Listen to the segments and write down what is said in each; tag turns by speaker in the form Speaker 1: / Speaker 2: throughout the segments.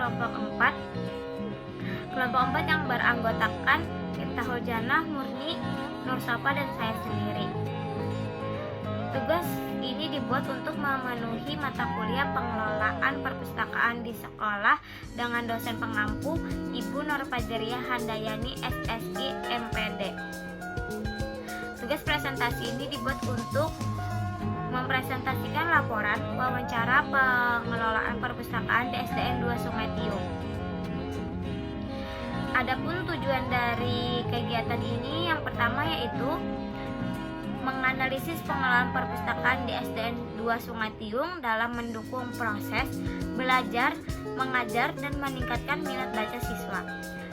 Speaker 1: kelompok 4. Kelompok 4 yang beranggotakan Miftahul Jannah, Murni, Nur Safa, dan saya sendiri. Tugas ini dibuat untuk memenuhi mata kuliah pengelolaan perpustakaan di sekolah dengan dosen pengampu Ibu Nur Fajriah Handayani, SSI, MPD. Tugas presentasi ini dibuat untuk mempresentasikan laporan wawancara pengelolaan perpustakaan di SDN 2 Sungai Tiung. Adapun tujuan dari kegiatan ini yang pertama yaitu menganalisis pengelolaan perpustakaan di SDN 2 Sungai Tiung dalam mendukung proses belajar, mengajar, dan meningkatkan minat baca siswa.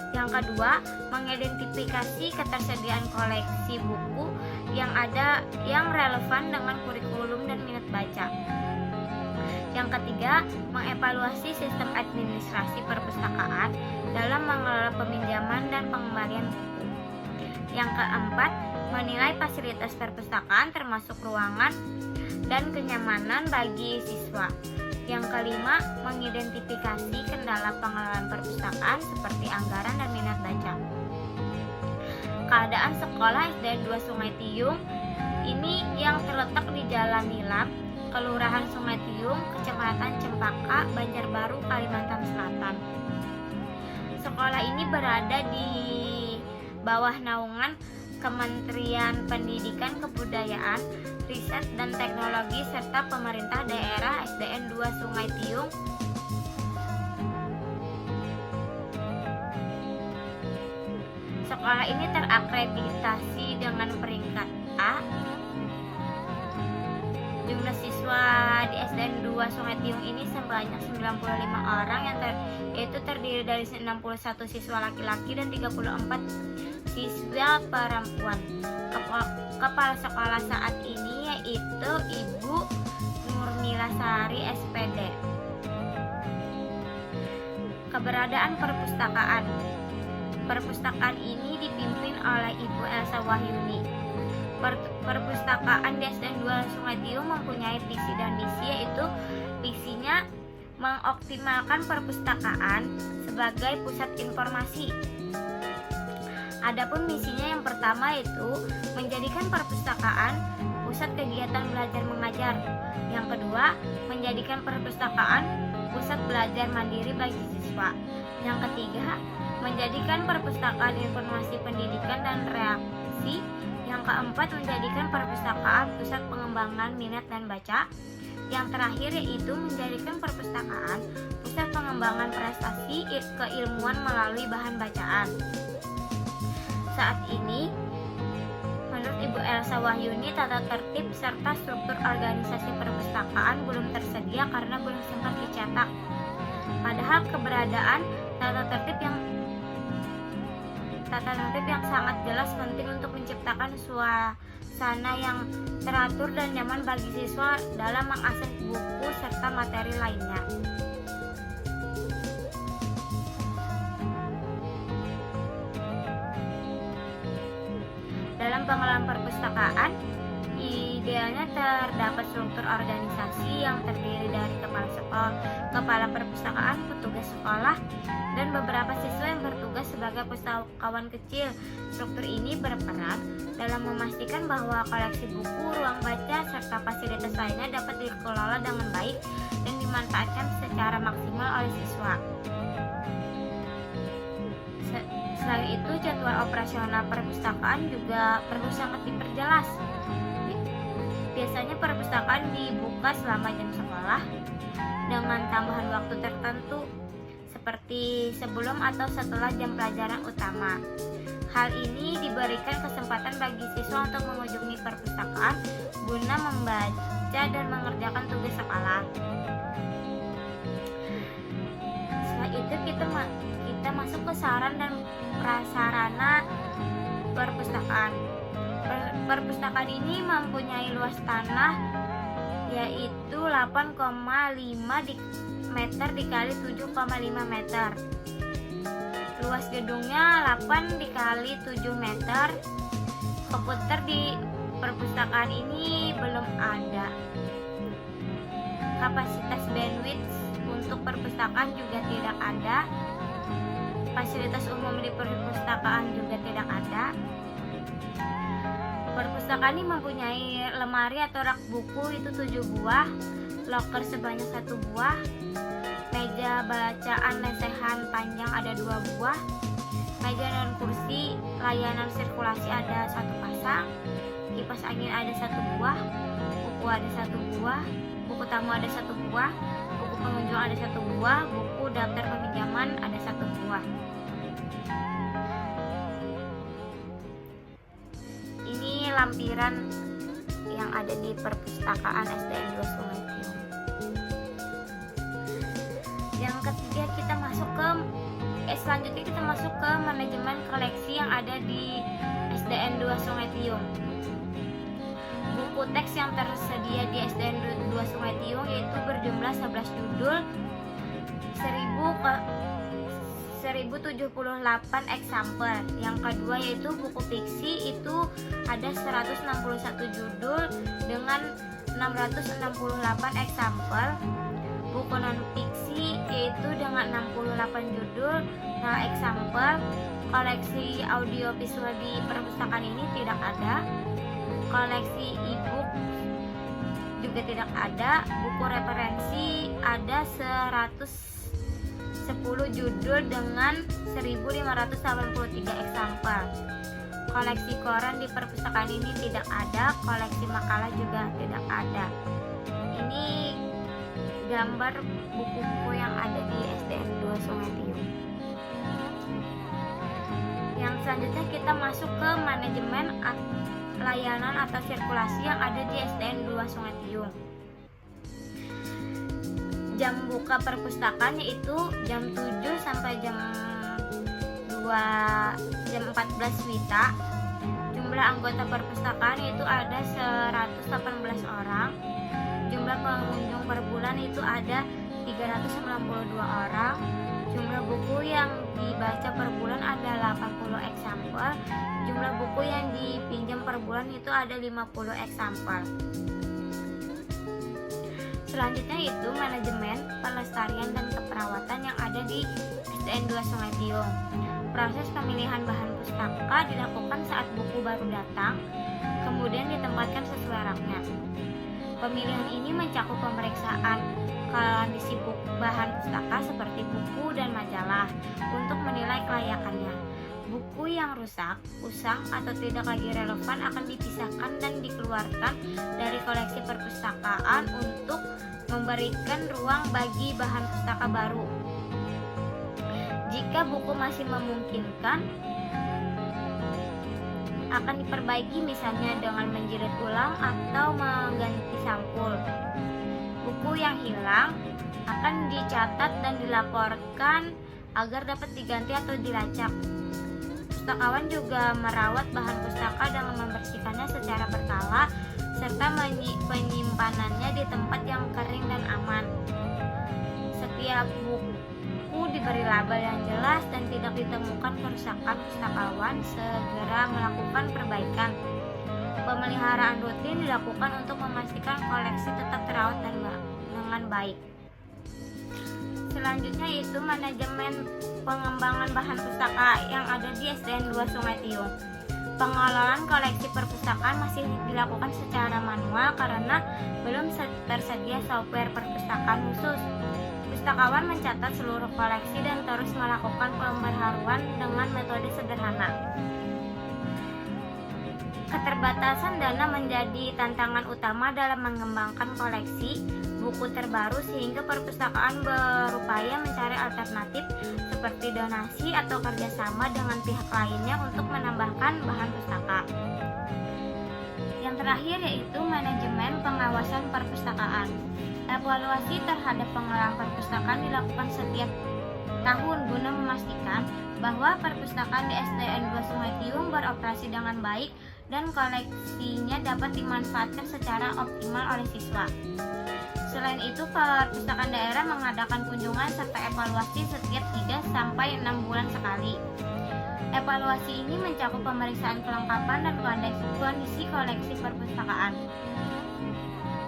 Speaker 1: Yang kedua, mengidentifikasi ketersediaan koleksi buku yang ada yang relevan dengan kurikulum dan minat baca. Yang ketiga, mengevaluasi sistem administrasi perpustakaan dalam mengelola peminjaman dan pengembalian buku. Yang keempat, menilai fasilitas perpustakaan termasuk ruangan dan kenyamanan bagi siswa. Yang kelima, mengidentifikasi kendala pengelolaan perpustakaan seperti anggaran dan minat baca. Keadaan sekolah SDN 2 Sungai Tiung ini yang terletak di Jalan Nilam, Kelurahan Sungai Tiung, Kecamatan Cempaka, Banjarbaru, Kalimantan Selatan. Sekolah ini berada di bawah naungan Kementerian Pendidikan, Kebudayaan, Riset, dan Teknologi serta pemerintah daerah SDN 2 Sungai Tiung. Sekolah ini terakreditasi dengan peringkat A. Jumlah siswa di SDN 2 Sungai Tiung ini sebanyak 95 orang yaitu terdiri dari 61 siswa laki-laki dan 34 siswa perempuan. Kepala sekolah saat ini yaitu Ibu Nurmilasari, SPD. Keberadaan perpustakaan. Perpustakaan ini dipimpin oleh Ibu Elsa Wahyuni. Perpustakaan di SDN 2 Sungai Tiung mempunyai visi dan misi, yaitu visinya mengoptimalkan perpustakaan sebagai pusat informasi. Adapun misinya yang pertama yaitu menjadikan perpustakaan pusat kegiatan belajar mengajar. Yang kedua, menjadikan perpustakaan pusat belajar mandiri bagi siswa. Yang ketiga, menjadikan perpustakaan informasi pendidikan dan reaksi. Yang keempat, menjadikan perpustakaan pusat pengembangan minat dan baca. Yang terakhir yaitu menjadikan perpustakaan pusat pengembangan prestasi keilmuan melalui bahan bacaan. Saat ini, menurut Ibu Elsa Wahyuni, tata tertib serta struktur organisasi perpustakaan belum tersedia karena belum sempat dicetak. Padahal keberadaan tata tertib yang sangat jelas penting untuk menciptakan suasana yang teratur dan nyaman bagi siswa dalam mengakses buku serta materi lainnya. Dalam pengelolaan perpustakaan, idealnya terdapat struktur organisasi yang terdiri dari kepala perpustakaan, petugas sekolah, dan beberapa siswa yang bertugas sebagai pustakawan kecil. Struktur ini berperan dalam memastikan bahwa koleksi buku, ruang baca, serta fasilitas lainnya dapat dikelola dengan baik dan dimanfaatkan secara maksimal oleh siswa. Selain itu, jadwal operasional perpustakaan juga perlu sangat diperjelas. Biasanya perpustakaan dibuka selama jam sekolah dengan tambahan waktu tertentu seperti sebelum atau setelah jam pelajaran utama. Hal ini diberikan kesempatan bagi siswa untuk mengunjungi perpustakaan guna membaca dan mengerjakan tugas sekolah. Setelah itu kita masuk ke saran dan prasarana perpustakaan. Perpustakaan ini mempunyai luas tanah yaitu 8,5 meter dikali 7,5 meter. Luas gedungnya 8 dikali 7 meter. Komputer di perpustakaan ini belum ada. Kapasitas bandwidth untuk perpustakaan juga tidak ada. Fasilitas umum di perpustakaan juga tidak ada. Perpustakaan ini mempunyai lemari atau rak buku itu 7 buah, loker sebanyak 1 buah, meja bacaan lesehan panjang ada 2 buah, meja dan kursi layanan sirkulasi ada 1 pasang, kipas angin ada 1 buah, buku ada 1 buah, buku tamu ada 1 buah, buku pengunjung ada 1 buah, buku daftar peminjaman ada 1 buah. Ini lampiran yang ada di perpustakaan SDN 2 Sungai Tiung. Yang ketiga selanjutnya kita masuk ke manajemen koleksi yang ada di SDN 2 Sungai Tiung. Buku teks yang tersedia di SDN 2 Sungai Tiung yaitu berjumlah 11 judul, 1078 eksemplar. Yang kedua yaitu buku fiksi, itu ada 161 judul dengan 668 eksemplar. Buku non fiksi yaitu dengan 68 judul, eksemplar. Koleksi audiovisual di perpustakaan ini tidak ada. Koleksi e-book juga tidak ada. Buku referensi ada 110 judul dengan 1583 eksemplar. Koleksi koran di perpustakaan ini tidak ada. Koleksi makalah juga tidak ada. Ini gambar buku-buku yang ada di SDN 2 Sungai Tiung. Yang selanjutnya kita masuk ke manajemen layanan atau sirkulasi yang ada di SDN 2 Sungai Tiung. Jam buka perpustakaan yaitu jam 7 sampai jam 14 WITA. Jumlah anggota perpustakaan yaitu ada 118 orang. Jumlah pengunjung per bulan itu ada 392 orang. Jumlah buku yang dibaca per bulan ada 80 eksemplar. Jumlah buku yang dipinjam per bulan itu ada 50 eksemplar. Selanjutnya itu manajemen pelestarian dan keperawatan yang ada di SDN 2 Sungai Tiung. Proses pemilihan bahan pustaka dilakukan saat buku baru datang, kemudian ditempatkan sesuai raknya. Pemilihan ini mencakup pemeriksaan kondisi bahan pustaka seperti buku dan majalah untuk menilai kelayakannya. Buku yang rusak, usang, atau tidak lagi relevan akan dipisahkan dan dikeluarkan dari koleksi perpustakaan untuk memberikan ruang bagi bahan pustaka baru. Jika buku masih memungkinkan, akan diperbaiki misalnya dengan menjilid ulang atau mengganti sampul. Buku yang hilang akan dicatat dan dilaporkan agar dapat diganti atau dilacak. Pustakawan juga merawat bahan pustaka dengan membersihkannya secara berkala serta penyimpanannya di tempat yang kering dan aman. Setiap buku diberi label yang jelas dan tidak ditemukan kerusakan. Pustakawan segera melakukan perbaikan. Pemeliharaan rutin dilakukan untuk memastikan koleksi tetap terawat dengan baik. Selanjutnya itu manajemen pengembangan bahan pustaka yang ada di SDN 2 Sungai Tiung. Pengelolaan koleksi perpustakaan masih dilakukan secara manual karena belum tersedia software perpustakaan khusus. Pustakawan mencatat seluruh koleksi dan terus melakukan pembaharuan dengan metode sederhana. Keterbatasan dana menjadi tantangan utama dalam mengembangkan koleksi buku terbaru sehingga perpustakaan berupaya mencari alternatif seperti donasi atau kerjasama dengan pihak lainnya untuk menambahkan bahan pustaka. Yang terakhir yaitu manajemen pengawasan perpustakaan. Evaluasi terhadap pengelolaan perpustakaan dilakukan setiap tahun guna memastikan bahwa perpustakaan di SDN 2 Sungai Tiung beroperasi dengan baik dan koleksinya dapat dimanfaatkan secara optimal oleh siswa. Selain itu, perpustakaan daerah mengadakan kunjungan serta evaluasi setiap 3-6 bulan sekali. Evaluasi ini mencakup pemeriksaan kelengkapan dan kondisi koleksi perpustakaan.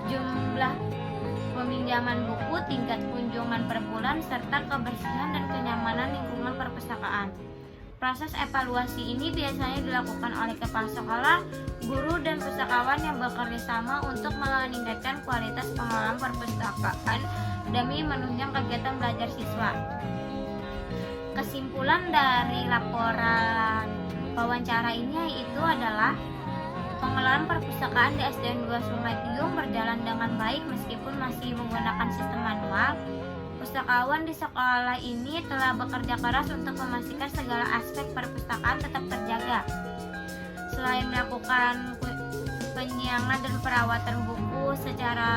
Speaker 1: Jumlah peminjaman buku, tingkat kunjungan per bulan, serta kebersihan dan kenyamanan lingkungan perpustakaan. Proses evaluasi ini biasanya dilakukan oleh kepala sekolah, guru, dan pustakawan yang bekerja sama untuk meningkatkan kualitas pengelolaan perpustakaan demi menunjang kegiatan belajar siswa. Kesimpulan dari laporan wawancara ini yaitu adalah pengelolaan perpustakaan di SDN 2 Sungai Tiung berjalan dengan baik meskipun masih menggunakan sistem manual. Pustakawan di sekolah ini telah bekerja keras untuk memastikan segala aspek perpustakaan tetap terjaga. Selain melakukan penyiangan dan perawatan buku secara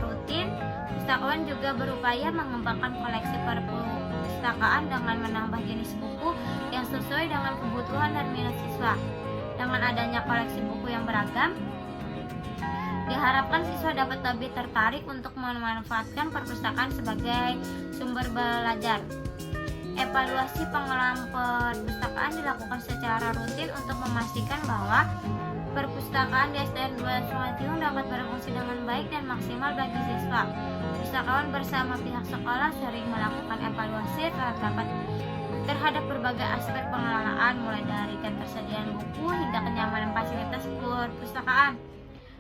Speaker 1: rutin, pustakawan juga berupaya mengembangkan koleksi perpustakaan dengan menambah jenis buku yang sesuai dengan kebutuhan dan minat siswa. Dengan adanya koleksi buku yang beragam, diharapkan siswa dapat lebih tertarik untuk memanfaatkan perpustakaan sebagai sumber belajar. Evaluasi pengelolaan perpustakaan dilakukan secara rutin untuk memastikan bahwa perpustakaan di SDN 2 Sungai Tiung dapat berfungsi dengan baik dan maksimal bagi siswa. Pustakawan bersama pihak sekolah sering melakukan evaluasi terhadap berbagai aspek pengelolaan, mulai dari ketersediaan buku hingga kenyamanan fasilitas perpustakaan.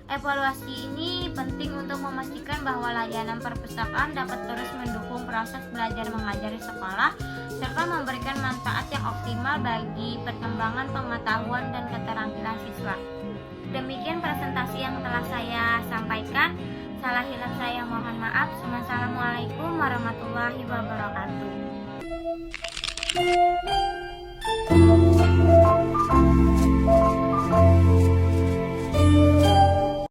Speaker 1: Evaluasi ini penting untuk memastikan bahwa layanan perpustakaan dapat terus mendukung proses belajar mengajar di sekolah serta memberikan manfaat yang optimal bagi perkembangan pengetahuan dan keterampilan siswa. Demikian presentasi yang telah saya sampaikan. Salah hilaf saya mohon maaf. Wassalamualaikum warahmatullahi wabarakatuh.